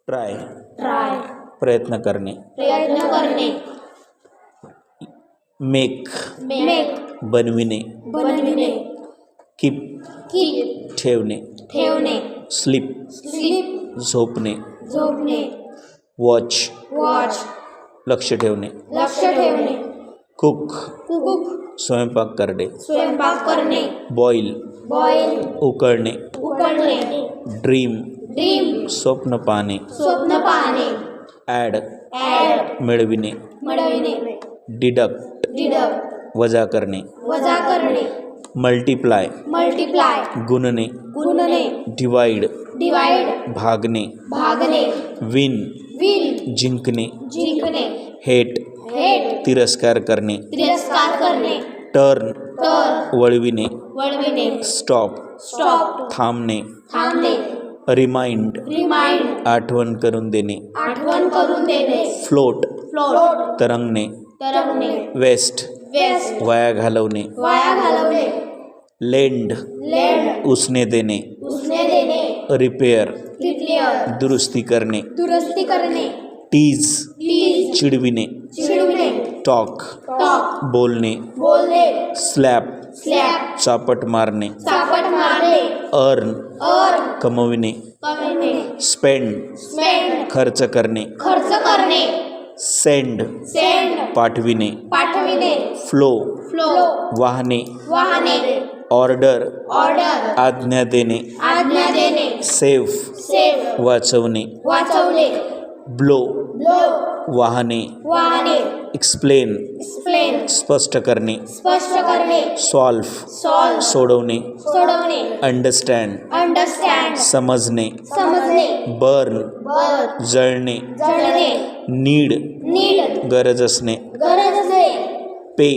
try try प्रयत्न करणे, प्रयत्न करणे, मेक मेक बनविणे, बनविणे, कीप कीप ठेवणे, ठेवणे, स्लीप स्लीप झोपणे, झोपणे, वॉच वॉच लक्ष ठेवणे, लक्ष ठेवणे, कुक कुक स्वयंपाक करणे, स्वयंपाक करणे, बॉईल बॉईल उकळणे, उकडणे, ड्रीम ड्रीम स्वप्न पाहणे, स्वप्न पाहणे, ॲड ॲड मिळविणे, मिळविणे, डिडक्ट डिडक्ट वजा करणे, वजा करणे, मल्टिप्लाय मल्टिप्लाय गुणणे, गुणणे, डिवाइड डिवाइड भागणे, भागणे, विन विन जिंकणे, जिंकणे, हेट हेट तिरस्कार करणे, तिरस्कार करणे, टर्न टर्न वळविणे, वळविणे, स्टॉप स्टॉप थांबणे, थांबणे, रिमाइंड रिमाइंड आठवण करून देणे, आठवण करून देणे, फ्लोट फ्लोट तरंगणे, तरंगणे, वेस्ट वेस्ट वाया घालवणे, वाया घालवणे, लेंड लेंड उसने देणे, उसने देणे, रिपेअर रिपेअर दुरुस्ती करणे, दुरुस्ती करणे, टीज प्लीज चिडविणे, चिडविणे, टॉक टॉक बोलणे, बोलणे, स्लॅप स्लॅप चापट मारणे, चापट मारणे, अर्न अर्न कमविणे, कमविणे, स्पेंड स्पेंड खर्च करणे, खर्च करणे, सेंड सेंड पाठविणे, पाठविणे, फ्लो फ्लो वाहने, वाहने, ऑर्डर ऑर्डर आज्ञा देणे, आज्ञा देणे, सेव्ह सेव वाचवणे, वाचवणे, ब्लो ब्लो वाहने, वाहने, एक्सप्लेन एक्सप्लेन स्पष्ट करणे, स्पष्ट करणे, सॉल्व्ह सॉल्व सोडवणे, सोडवणे, अंडरस्टँड अंडरस्टँड समजणे, समजणे, बर्न बर जळणे, जळणे, नीड नीड गरज असणे, गरज असणे, पे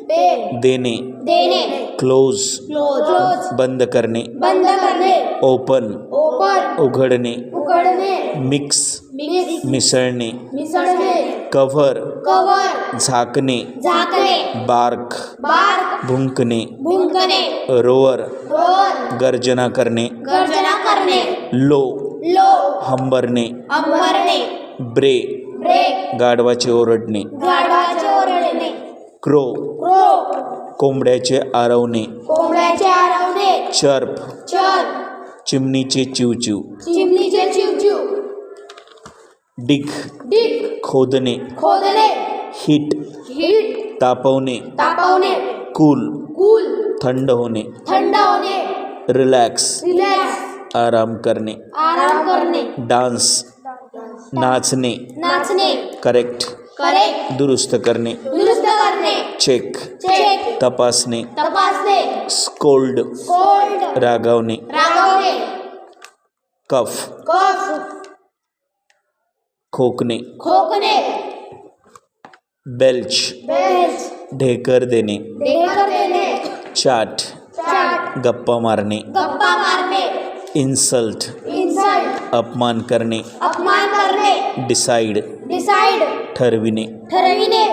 पे देणे, देणे, क्लोज क्लोज बंद करणे, बंद करणे, ओपन ओपन उघडणे, उघडणे, मिक्स मिक्स मिसळणे, मिसळणे, कव्हर कवर झाकणे, झाकणे, बार्क बार्क भुंकणे, भुंकणे, रोअर रोर गर्जना करणे, गर्जना करणे, लो लो हंबरणे, अंबरणे, ब्रे ब्रेक गाढवाचे ओरडणे, गाढवाचे ओरडणे, क्रो क्रो कोंबड्याचे आरवणे, कोंबड्याचे आरवणे, चर्प चर चिमणीचे चिवचिव, चिमणीचे चिवचिव, डिग डिग खोदणे, खोदणे, हिट हीट तापवणे, तापवणे, कूल कूल थंड होणे, थंड होणे, रिलॅक्स रिलॅक्स आराम करणे, आराम करणे, डान्स नाचणे, नाचणे, करेक्ट करेक्ट दुरुस्त करणे, दुरुस्त करणे, चेक चेक तपासणे, तपासणे, स्कोल्ड कोल्ड रागावणे, रागवणे, कफ कफ खोकणे, खोकणे, बेल्च बेल्च ढेकर देणे, ढेकर देणे, चाट चाट गप्पा मारणे, गप्पा मारणे, इन्सल्ट इन्सल्ट अपमान करणे, अपमान करणे, डिसाइड डिसाइड ठरविणे, ठरविणे,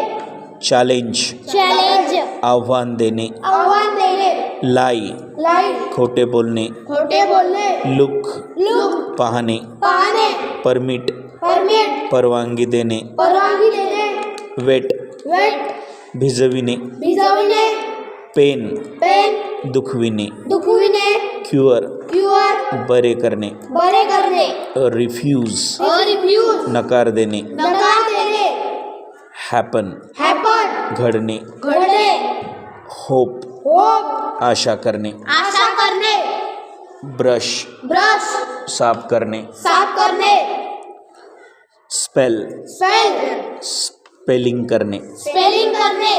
चॅलेंज चॅलेंज आव्हान देणे, आव्हान देणे, लाई लाईट खोटे बोलणे, खोटे बोलणे, लुक लुक पाहणे, पाहणे, परमिट परमिट परवानगी देणे, परवानगी देणे, वेट वेट भिजविणे, भिजविणे, पेन पेन दुखविणे, दुखविणे, क्युअर क्युअर बरे करणे, बरे करणे, रिफ्यूज रिफ्यूज नकार देणे, नकार देणे, हॅपन हॅपन घडणे, घडणे, होप होप आशा करणे, आशा करणे, ब्रश ब्रश साफ करणे, साफ करणे, स्पेल स्पेल स्पेलिंग करणे, स्पेलिंग करणे,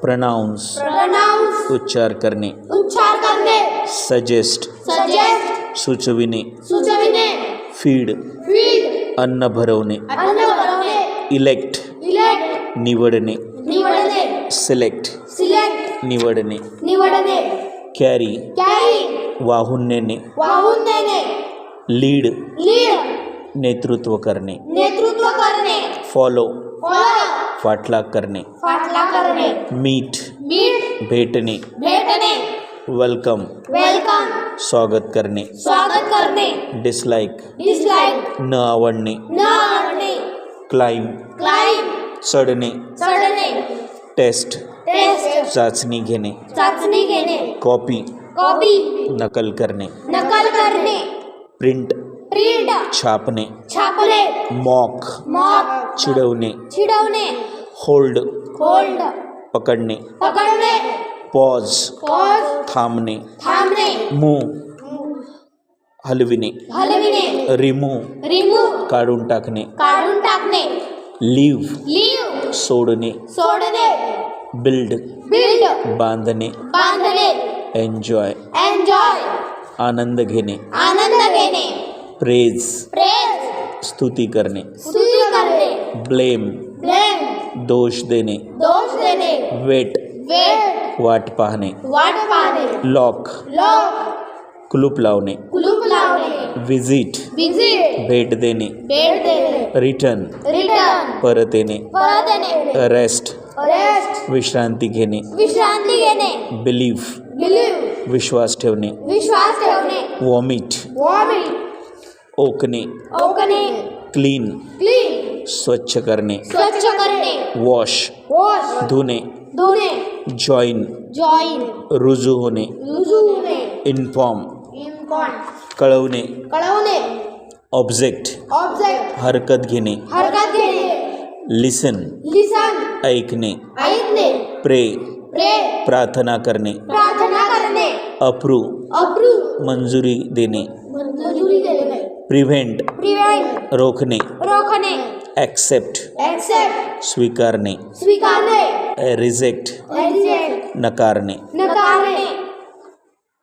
प्रनाउन्स प्रोनाउन्स उच्चार करणे, उच्चार करणे, सजेस्ट सजेस्ट सुचविणे, सुचविणे, फीड फीड अन्न भरवणे, अन्न भरवणे, इलेक्ट इलेक्ट निवडणे, निवडणे, सिलेक्ट सिलेक्ट निवडणे, निवडणे, कॅरी कॅरी वाहून नेणे, वाहून नेणे, लीड लीड नेतृत्व करणे, नेतृत्व करणे, फॉलो फॉलो पाठलाग करणे, पाठला करणे, मीट मीट भेटणे, भेटणे, वेलकम वेलकम स्वागत करणे, स्वागत करणे, करणे डिसलाईक डिसलाईक न आवडणे न आवडणे क्लाइंब क्लाइंब चढणे चढणे टेस्ट टेस्ट चाचणी घेणे चाचणी घेणे कॉपी कॉपी नकल करणे नकल करणे प्रिंट प्रिंट छापणे छापणे मॉक मॉक चिडवणे चिडवणे होल्ड होल्ड पकडणे पकडणे पॉज पॉज थांबणे थांबणे मूव हलविणे हलविणे रिमूव्ह रिमूव्ह काढून टाकणे काढून टाकणे लिव्ह लीव सोडणे सोडणे बिल्ड बिल्ड बांधणे बांधणे एन्जॉय एन्जॉय आनंद घेणे आनंद घेणे प्रेज प्रेज स्तुती करणे स्तुती करणे ब्लेम ब्लेम दोष देणे दोष देणे वेट वेट वाट पाहणे वाट पाहणे लॉक लॉक कुलूप लावणे कुलूप लावणे विजिट विजिट भेट देणे भेट देणे रिटर्न रिटर्न परत येणे परत येणे रेस्ट रेस्ट विश्रांती घेणे विश्रांती घेणे बिलीव्ह बिलीव विश्वास ठेवणे विश्वास ठेवणे वॉमिट वॉमिट ओकणे ओकणे क्लीन क्लीन स्वच्छ करणे स्वच्छ करणे वॉश वॉश धुणे धुणे जॉईन जॉईन रुजू होणे रुजू होणे इन्फॉर्म इन्फॉर्म कळवणे कळवणे ऑब्जेक्ट ऑब्जेक्ट हरकत घेणे हरकत घेणे लिसन लिसन ऐकणे ऐकणे प्रे प्रे प्रार्थना करणे प्रार्थना करणे अप्रूव्ह अप्रूव्ह मंजुरी देणे मंजुरी देणे प्रिव्हेंट प्रिव्हेंट रोखणे रोखणे ॲक्सेप्ट एक्सेप्ट स्वीकारणे स्वीकारणे रिजेक्ट रिजेक्ट नकारणे नकारणे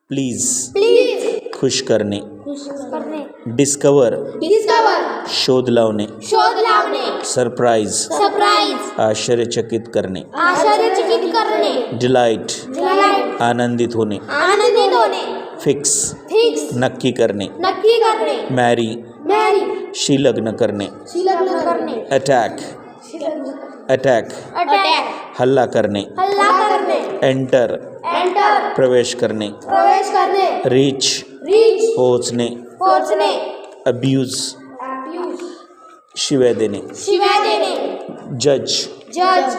प्लीज प्लीज खुश करणे करणे डिस्कवर डिस्कवर शोध लावणे शोध लावणे सरप्राईज सरप्राईज आश्चर्यचकित करणे आश्चर्यचकित करणे डिलाईट डिलाईट आनंदित होणे आनंदित होणे फिक्स फिक्स नक्की करणे नक्की करणे मॅरी मॅरी शी लग्न करणे लग्न करणे अटॅक अटॅक अटॅक हल्ला करणे हल्ला करणे एंटर एंटर प्रवेश करणे प्रवेश करणे रीच रीच पोहोचणे पोहोचणे अब्यूज शिव्या देणे शिव्या देणे जज जज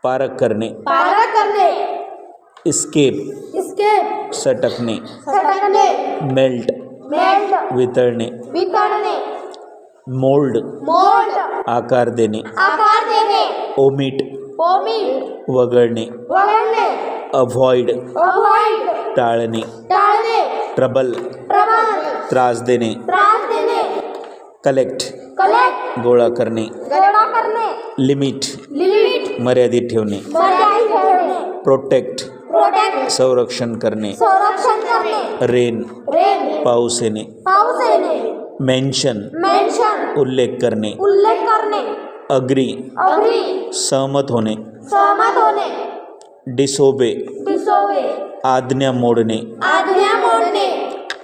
पारख करणे पारख करणे इस्केप इस्केप सटकणे सटकणे मेल्ट मेल्ट वितळणे वितळणे मोल्ड मोल्ड आकार देणे आकार देणे ओमिट ओमिट वगळणे वगळणे अव्हॉइड अवॉइड टाळणे टाळणे ट्रबल प्रबल त्रास देणे त्रास देणे कलेक्ट कलेक्ट गोळा करणे गोळा करणे लिमिट लिमिट मर्यादित ठेवणे मर्यादित ठेवणे प्रोटेक्ट प्रोटेक्ट संरक्षण करणे संरक्षण करणे रेन रेन पाऊस येणे पाऊस येणे मेन्शन मेन्शन उल्लेख करणे उल्लेख करणे अग्री अग्री सहमत होणे सहमत होणे डिसोबे डिसोबे आज्ञा मोडणे आज्ञा मोडणे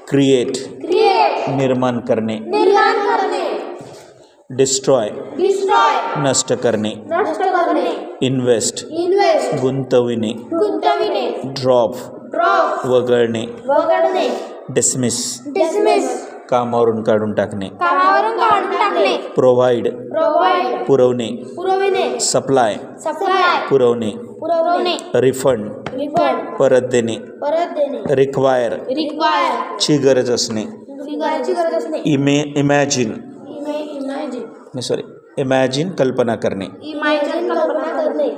क्रिएट क्रिएट निर्माण करणे निर्माण करणे डिस्ट्रॉय डिस्ट्रॉय नष्ट करणे नष्ट करणे इन्व्हेस्ट इन्व्हेस्ट गुंतविणे गुंतविणे ड्रॉप ड्रॉप वगळणे वगळणे डिसमिस डिसमिस कामावरून काढून टाकणे कामावरून काढून टाकणे प्रोव्हाइड प्रोव्हाइड पुरवणे पुरविणे सप्लाय सप्लाय पुरवणे पुरवणे रिफंड रिफंड परत देणे परत देणे रिक्वायर रिक्वायर ची गरज असणे गरजेची गरज असणे इमॅजिन इमॅजिन इमॅजिन कल्पना करणे इमॅजिन कल्पना करणे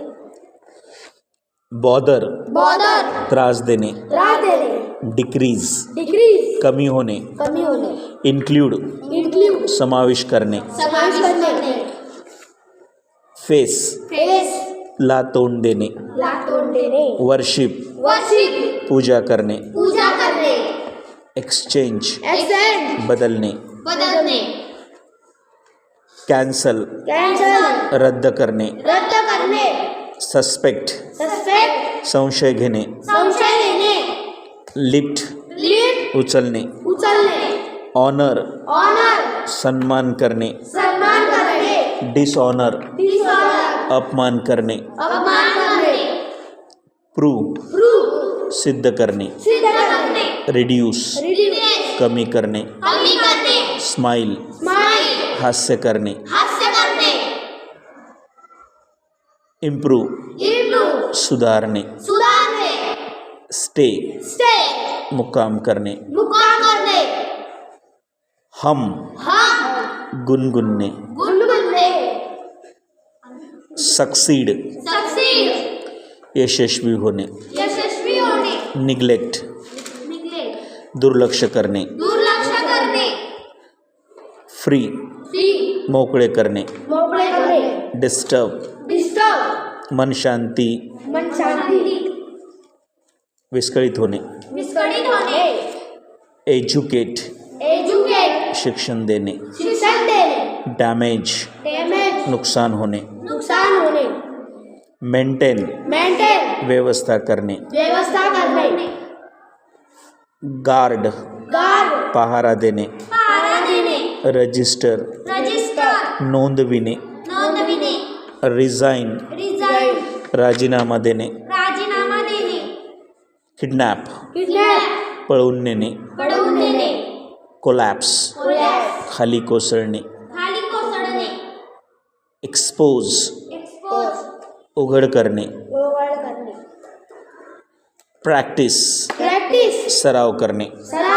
बॉदर बॉदर त्रास देणे त्रास देणे डिक्रीज डिक्रीज कमी होणे कमी होणे इन्क्लूड इन्क्लूड समावेश करणे समावेश करणे फेस फेस ला तोंड देणे ला तोंड देणे वर्शिप वर्शिप पूजा करणे पूजा करणे एक्सचेंज एक्सचेंज बदलणे बदलणे कॅन्सल कॅन्सल रद्द करणे रद्द करणे सस्पेक्ट सस्पेक्ट संशय घेणे संशय घेणे लिफ्ट लिफ्ट उचलणे उचलणे ऑनर ऑनर सन्मान करणे सन्मान करणे डिसऑनर डिसऑनर अपमान करणे अपमान करणे प्रूव्ह प्रूव्ह सिद्ध करणे सिद्ध करणे रिड्यूस रिड्यूस कमी करणे, कमी करणे स्माइल स्माइल हास्य करणे, हास्य करणे इम्प्रूव्ह इम्प्रूव्ह सुधारणे, सुधारणे स्टे स्टे मुक्काम करणे, मुक्काम करणे हम हम गुणगुणणे, गुणगुणणे सक्सीड सक्सीड यशस्वी होणे, यशस्वी होणे निग्लेक्ट निग्लेक्ट दुर्लक्ष करणे, दुर्लक्ष करणे फ्री फ्री मोकळे करणे, मोकळे करणे डिस्टर्ब डिस्टर्ब मन शांती मन शांती विस्कळीत होणे, विस्कळीत होणे एज्युकेट एज्युकेट शिक्षण देणे, शिक्षण देणे डॅमेज डॅमेज नुकसान होणे, नुकसान होणे मेंटेन मेंटेन व्यवस्था करणे, व्यवस्था करणे गार्ड गार्ड पहारा देणे, पहारा देणे रजिस्टर रजिस्टर नोंदविणे, नोंदविणे रिझाईन रिझाईन राजीनामा देणे, राजीनामा देणे किडनॅप किडनॅप पळवून नेणे, पळवून नेणे कोलॅप्स कोलॅप्स खाली कोसळणे, खाली कोसळणे एक्सपोज एक्सपोज उघड करणे, ओवाळ करणे प्रॅक्टिस प्रॅक्टिस सराव करणे, सराव